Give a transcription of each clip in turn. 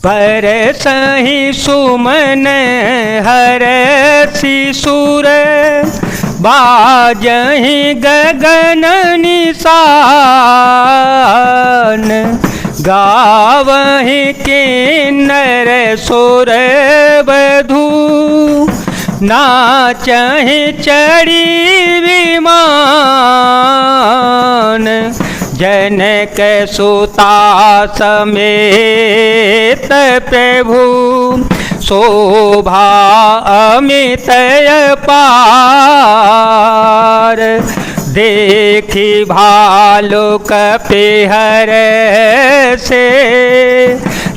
बरसहि सुमन हरषि सुर बाजहि गगन निशान गावहि किन्नर सुर वधू नाचहि चढ़ी विमान जनक सुता समेत प्रभु शोभा अमित अपार देखी भालु कपिहर से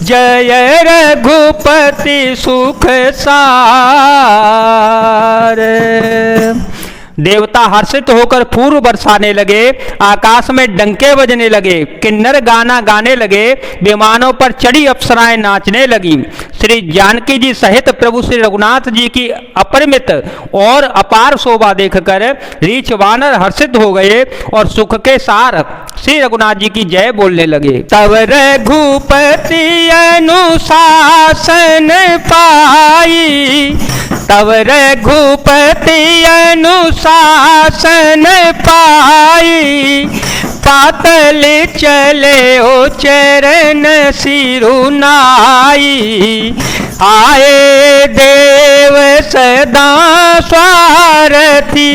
जय रघुपति सुख सार। देवता हर्षित होकर पूर्व बरसाने लगे, आकाश में डंके बजने लगे, किन्नर गाना गाने लगे, विमानों पर चढ़ी अप्सराएं नाचने लगी। श्री जानकी जी सहित प्रभु श्री रघुनाथ जी की अपरिमित और अपार शोभा देखकर रीछ वानर हर्षित हो गए और सुख के सार श्री रघुनाथ जी की जय बोलने लगे। तब रघुपति अनुशासन पाई, तब रघुपति अनुशासन पाई, पातल चले ओ चरण सिरुनाई। आए देव सदा स्वारथी,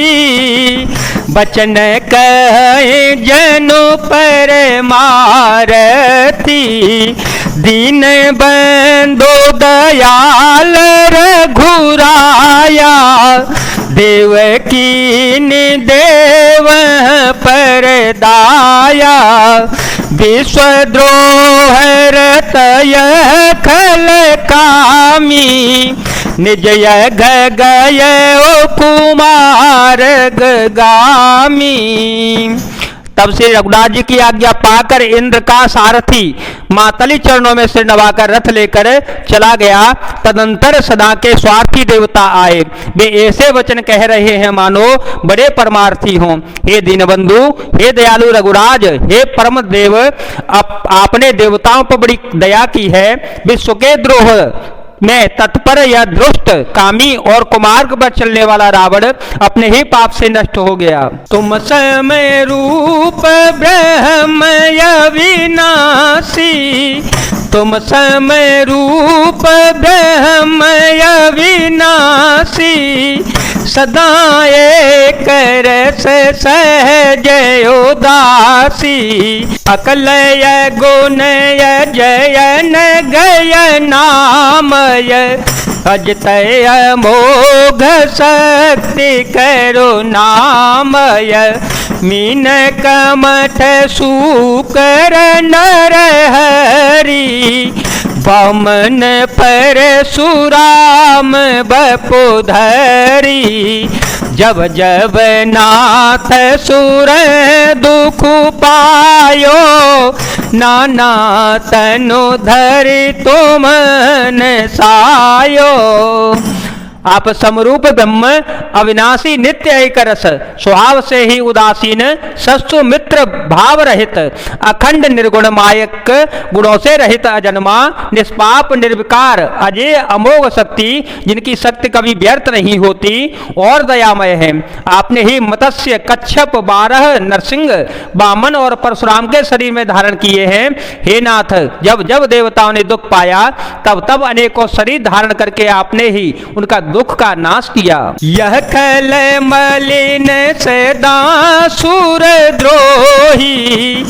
बचन कहे जनु पर मारथी। दीन बंधु दयाल रघुराया, देवकी देव पर दाया। विश्वद्रोह रतय खल कामी, निज यग गय ओ कुमार गामी। तब श्री रघुनाथ जी की आज्ञा पाकर इंद्र का सारथी मातली चरणों में सिर नवाकर रथ लेकर चला गया। तदंतर सदा के स्वार्थी देवता आए, वे ऐसे वचन कह रहे हैं मानो बड़े परमार्थी हों। हे दीनबंधु, हे दयालु रघुराज, हे परम देव, आपने देवताओं पर बड़ी दया की है। विश्व के द्रोह में तत्पर या दुष्ट कामी और कुमार्ग पर चलने वाला रावण अपने ही पाप से नष्ट हो गया। तुम समय रूप ब्रह्म अविनाशी, तुम समय रूप ब्रह्म अविनाशी। सदा एक रस सहज उदासी, अकलय गुणय जयन गय नामय। अजतय मोघ शक्ति करुणामय, मीन कमठ सूकर नर हरि। वामन परशुराम बपुधरी, जब जब नाथ सुर दुख पायो। नाना तनु धरि तुमन सायो। आप समरूप ब्रह्म, अविनाशी नित्य एक रस, स्वभाव से ही उदासीन, सत्सु मित्र भाव रहित, अखंड निर्गुण मायक, गुणों से रहित, अजन्मा, निष्पाप, निर्विकार, अजय अमोघ शक्ति, जिनकी शक्ति कभी व्यर्थ नहीं होती और दयामय है। आपने ही मत्स्य, कच्छप, 12 नरसिंह, वामन और परशुराम के शरीर में धारण किए हैं। हे नाथ, जब जब देवताओं ने दुख पाया तब तब अनेकों शरीर धारण करके आपने ही उनका दुख का नाश किया। यह कल मलिन सदा सुर द्रोही,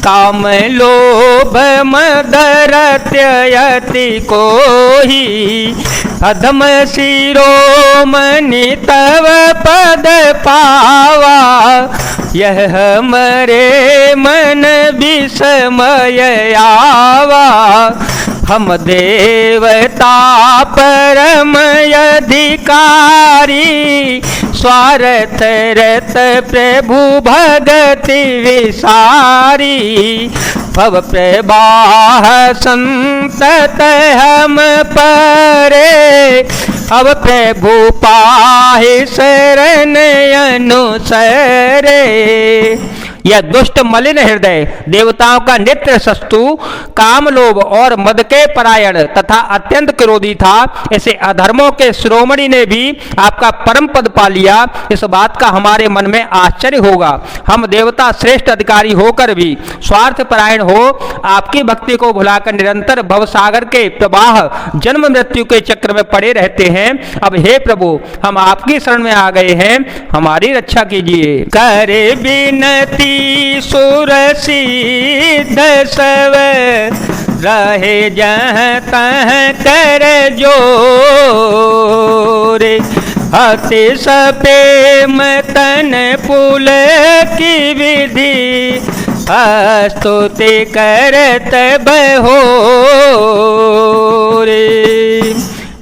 काम लोभ मद रत्ययति कोही। अधम शिरोमणि तव पद पावा, यह हमरे मन विस्मय आवा। हम देवता परम अधिकारी, स्वार्थ रत प्रभु भगति विसारी। भव प्रवाह संतत हम परे, अब प्रभु पाहि शरण अनुसरे। यह दुष्ट मलिन हृदय देवताओं का नित्य शत्रु, काम, लोभ और मद के परायण तथा अत्यंत क्रोधी था। ऐसे अधर्मों के शिरोमणि ने भी आपका परम पद पा लिया, इस बात का हमारे मन में आश्चर्य होगा। हम देवता श्रेष्ठ अधिकारी होकर भी स्वार्थ परायण हो आपकी भक्ति को भुलाकर निरंतर भवसागर के प्रवाह जन्म मृत्यु के चक्र में पड़े रहते हैं। अब हे प्रभु, हम आपकी शरण में आ गए हैं, हमारी रक्षा कीजिए। करे बिनती सुर सिद्ध सब, रहे जहाँ तहाँ कर जोरे, अति सप्रेम तन पुल की विधि, स्तुति करत बहोरे।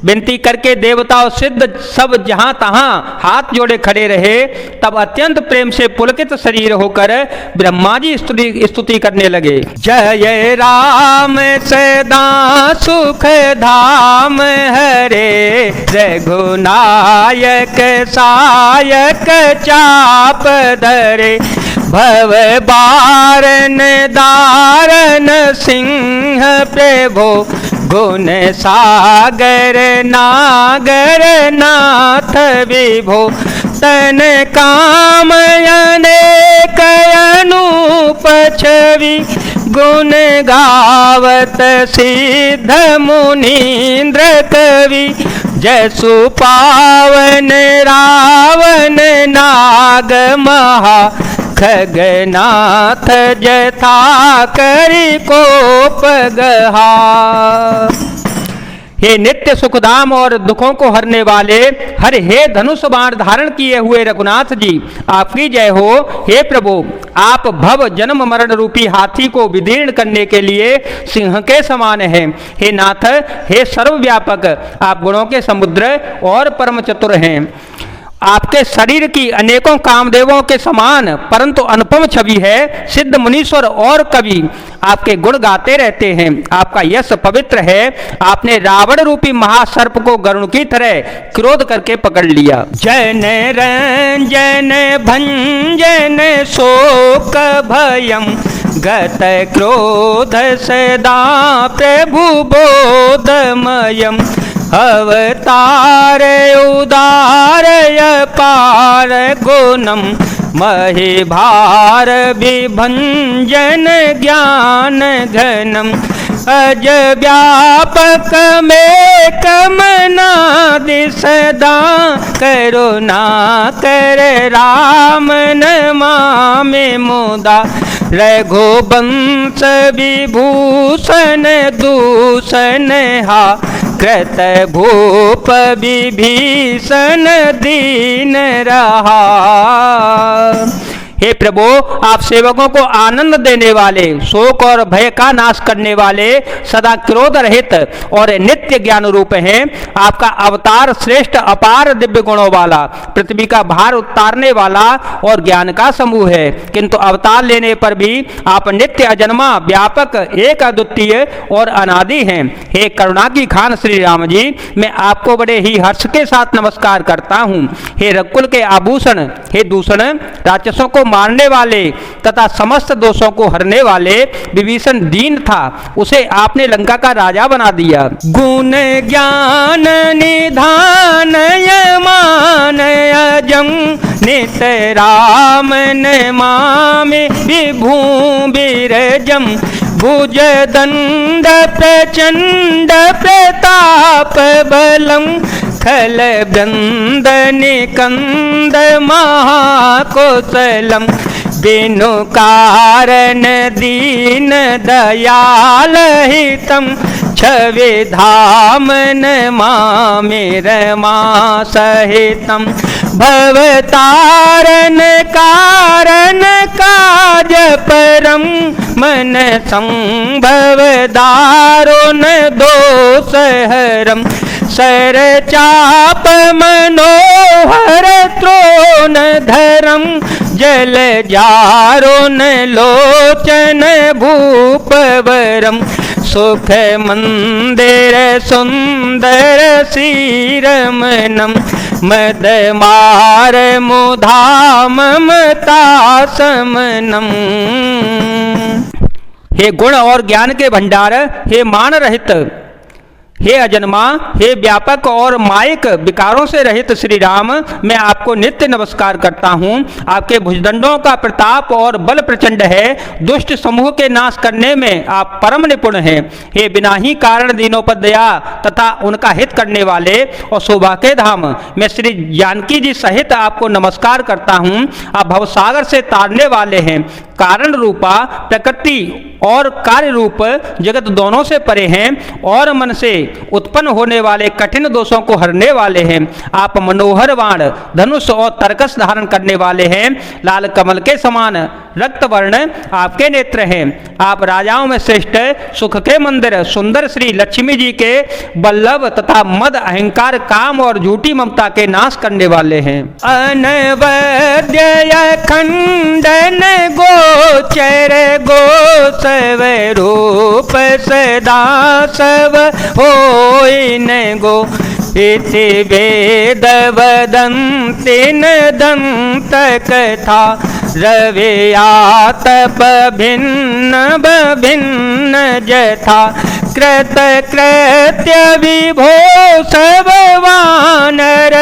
विनती करके देवता और सिद्ध सब जहां तहां हाथ जोड़े खड़े रहे। तब अत्यंत प्रेम से पुलकित शरीर होकर ब्रह्मा जी स्तुति करने लगे। जय राम सदा सुख धाम हरे, रघुनायक सायक चाप धरे, भव बारन दारन सिंह प्रभो, गुण सागर नागर नाथ विभो, तन कामयने कयनूप छवि, गुण गावत सिद्ध मुनीन्द्र कवि, जसु पावन रावण नाग महा, खगनाथ जथा करि कोप गहा। हे नित्य सुखधाम और दुखों को हरने वाले, हर हे धनुष बाण धारण किए हुए रघुनाथ जी, आपकी जय हो। हे प्रभु, आप भव जन्म मरण रूपी हाथी को विदीर्ण करने के लिए सिंह के समान हैं। हे नाथ, हे सर्वव्यापक, आप गुणों के समुद्र और परम चतुर हैं। आपके शरीर की अनेकों कामदेवों के समान परंतु अनुपम छवि है। सिद्ध मुनीश्वर और कवि आपके गुण गाते रहते हैं। आपका यश पवित्र है। आपने रावण रूपी महासर्प को गरुण की तरह क्रोध करके पकड़ लिया। जन रंजन भंजन शोक भयम, गत क्रोध सदा प्रभु बोधमयम, अवतार उदार पार गुणम, महि भार विभंजन ज्ञान घनम, अज व्यापक में कमनादि सदा, करुणा कर राम नमामि मुदा, रघुवंश विभूषण दूषण हा, कृत भूप विभीषण दीन रहा। हे प्रभु, आप सेवकों को आनंद देने वाले, शोक और भय का नाश करने वाले, सदा क्रोध रहित और नित्य ज्ञान रूप हैं। आपका अवतार श्रेष्ठ अपार दिव्य गुणों वाला, पृथ्वी का भार उतारने वाला और ज्ञान का समूह है। किंतु अवतार लेने पर भी आप नित्य अजन्मा, व्यापक, एक अद्वितीय और अनादि हैं। हे करुणा की खान श्री राम जी, मैं आपको बड़े ही हर्ष के साथ नमस्कार करता हूँ। हे रघुकुल के आभूषण, हे दूषण, राक्षसों को मारने वाले तथा समस्त दोषों को हरने वाले, विभीषण दीन था, उसे आपने लंका का राजा बना दिया। गुण ज्ञान निधान यमान अजम, नित राम नमामि विभू विरजम, भुज दंड प्रचंड प्रताप बलम, खल बृंद निकंद महाकोसलम, बिनु कारण दीन दयाल हितम, छवि धाम नमामि रमा सहितम, भवतारण कारण काज परम, मन संभव दारुण दोष हरम, सर चाप मनोहर त्रोण धरम, जल जारुण लोचन भूपवरम, सुख मंदिर सुंदर श्रीरमणम, मद मार मुधा ममता समनम। हे गुण और ज्ञान के भंडार, हे मान रहित, हे अजन्मा, हे व्यापक और मायिक विकारों से रहित श्री राम, मैं आपको नित्य नमस्कार करता हूँ। आपके भुजदंडों का प्रताप और बल प्रचंड है। दुष्ट समूह के नाश करने में आप परम निपुण हैं। हे बिना ही कारण दीनों पर दया तथा उनका हित करने वाले और शोभा के धाम, मैं श्री जानकी जी सहित आपको नमस्कार करता हूँ। आप भवसागर से तारने वाले हैं। कारण रूपा प्रकृति और कार्य रूप जगत दोनों से परे हैं और मन से उत्पन्न होने वाले कठिन दोषों को हरने वाले हैं। आप मनोहर बाण, धनुष और तरकस धारण करने वाले हैं। लाल कमल के समान रक्त वर्ण आपके नेत्र हैं। आप राजाओं में श्रेष्ठ, सुख के मंदिर, सुंदर श्री लक्ष्मी जी के बल्लभ तथा मद, अहंकार, काम और झूठी ममता के नाश करने वाले हैं। अनवद्य खंडन गोचर गोसव रूप सदा सव होइन गो। इति वेद वदन्ति न दन्त कथा रव्यातप भिन्न भिन्न जथा। कृत कृत्य विभो सब वानर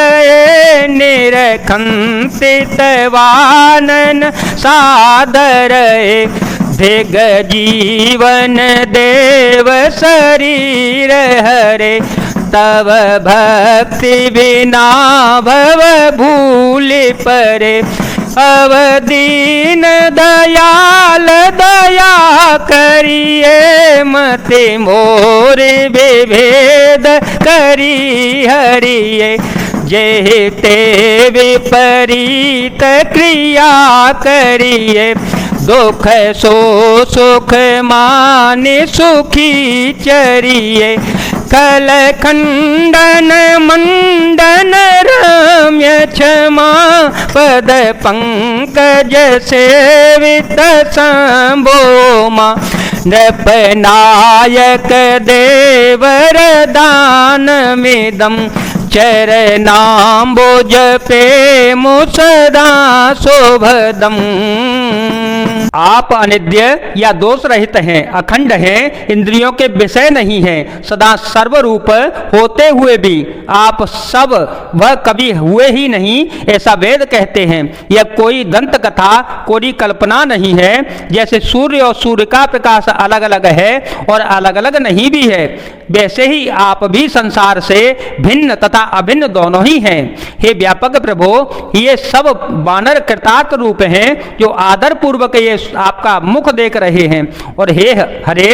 निरखंसित वानन सादर। धिग जीवन देव शरीर हरे। तव भक्ति बिना भव भूल परे। अवदीन दयाल दया करिए मति मोर विभेद करी हरिये। जेते विपरीत क्रिया करिए। दुख सो सुख माने सुखी चरिए। कल खंडन मंडन रम्य क्षमा पद पंकज सेवित संभोमा। नृपनायक देवर दान मिदम चरणाम्बुज पे मुसदा शोभदम। आप अनिद्य या दोष रहित हैं, अखंड हैं, इंद्रियों के विषय नहीं हैं, सदा सर्वरूप होते हुए भी आप सब वह कभी हुए ही नहीं, ऐसा वेद कहते हैं। यह कोई दंत कथा, कोई कल्पना नहीं है। जैसे सूर्य और सूर्य का प्रकाश अलग अलग है और अलग अलग नहीं भी है, वैसे ही आप भी संसार से भिन्न तथा अभिन्न दोनों ही हैं। हे व्यापक प्रभो, ये सब वानर कृतार्थ रूप हैं जो आदर पूर्वक ये आपका मुख देख रहे हैं। और हे हरे,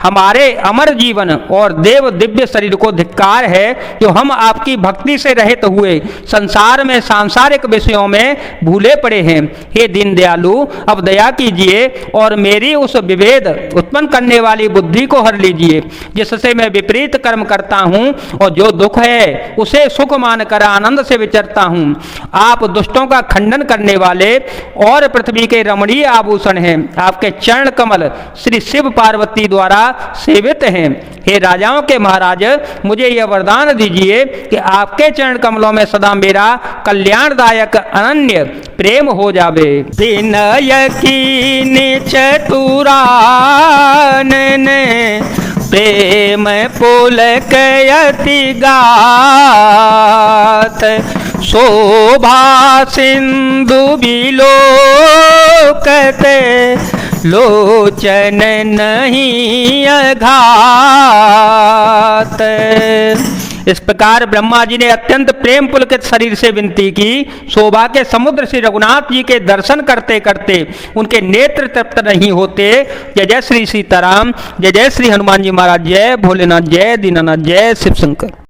हमारे अमर जीवन और देव दिव्य शरीर को धिक्कार है जो हम आपकी भक्ति से रहित हुए संसार में सांसारिक विषयों में भूले पड़े हैं। हे दीन दयालु, अब दया कीजिए और मेरी उस विभेद उत्पन्न करने वाली बुद्धि को हर लीजिए जिससे मैं विपरीत कर्म करता हूँ और जो दुख है उसे सुख मानकर आनंद से विचरता हूँ। आप दुष्टों का खंडन करने वाले और पृथ्वी के रमणीय आभूषण हैं। आपके चरण कमल श्री शिव पार्वती द्वारा सेवित हैं। हे राजाओं के महाराज, मुझे यह वरदान दीजिए कि आपके चरण कमलों में सदा मेरा कल्याणदायक अनन्य प्रेम हो जावे। विनय कीनि चतुरानन प्रेम पुलकयति गात। शोभा सिंधु बिलोकत लोचन नहीं अघात। इस प्रकार ब्रह्मा जी ने अत्यंत प्रेम पुलकित शरीर से विनती की। शोभा के समुद्र श्री रघुनाथ जी के दर्शन करते करते उनके नेत्र तृप्त नहीं होते। जय जय श्री सीताराम, जय जय श्री हनुमान जी महाराज, जय भोलेनाथ, जय दीनानाथ, जय शिव शंकर।